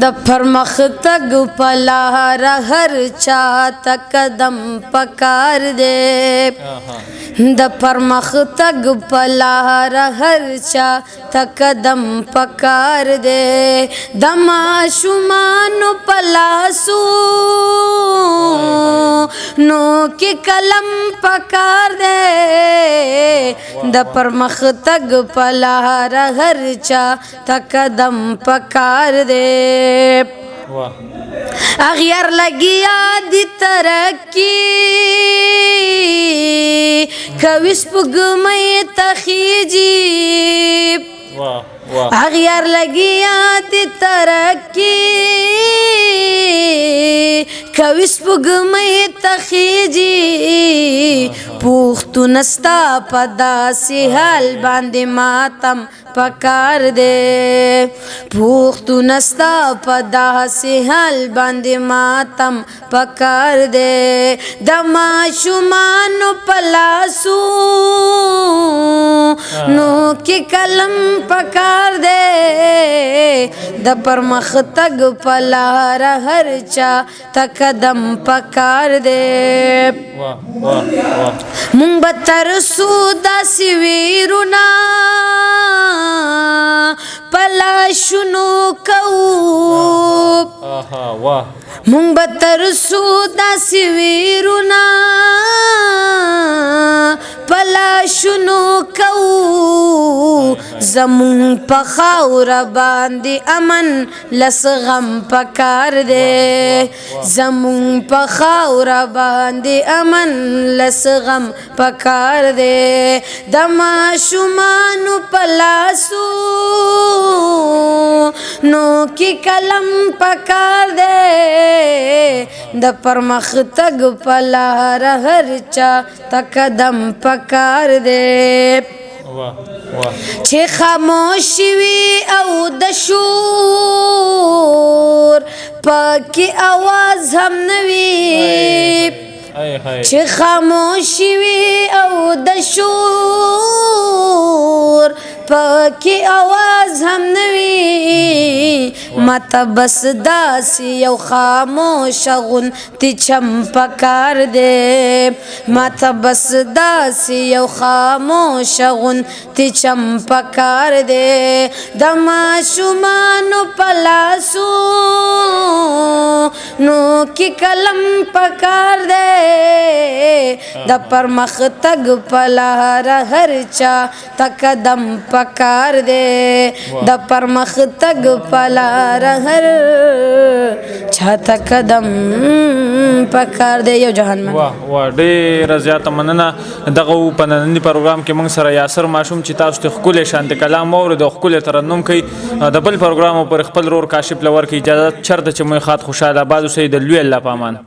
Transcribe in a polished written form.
د پرمختګ په لار هر چاته قدم پکار دی د پرمختګ په لار هر چاته قدم پکار دی د ماشومانو په لاسو نو کې قلم پکار دی د پرمختګ په لار هر چاته قدم پکار دی اغیار لگیا دی ترکی کویس پگمی تخیجی اغیار لگیا دی ترکی کویس پگمی تخیجی پوختو نستا پدا سی حال باندی ماتم پکار دے پوختو نستا پدا سی حال باندی ماتم پکار دے دما شمانو پلاسو نو کی کلم پکار دے د پرمختګ پلار هر چا تقدم پکار دے مونږ به ترسو داسې ویرونا پلاشونو کوو مونږ به ترسو داسې ویرونا پلاشونو کوو زمون په خاوره باندې امن لس غم پکار دی زمون په خاوره باندې امن لس غم پکار دی د ماشومانو په لاسو نو کې قلم پکار دی د پرمختګ په لار هر چا تقدم پکار دی چې خاموشي وي او د شور پکې आवाज هم نه وي چې خاموشي وي او د شور پکې आवाज هم نه وي ماته بس داسې یو خاموش غونتی چم پکار دی ماته بس داسې یو خاموش غونتی چم پکار دی د ماشومانو په لاسو نو کې قلم پکار دی د پرمختګ په لار هر چا تقدم پکار دی د پرمختګ په لار هر چا تقدم پکار دی یو جهان من واه ډېره زیاته مننه دغه په ننني پروګرام کې موږ سره یاسر ماشوم چې تاسو ته ښکلی شانتې کلام واورئ د ښکلی ترنم کوي د بل پروګرام پر خپل رور کاشف لور کې اجازه چېرته چې موږ خات خوشحاله آباد اوسئ د لوی الله په امان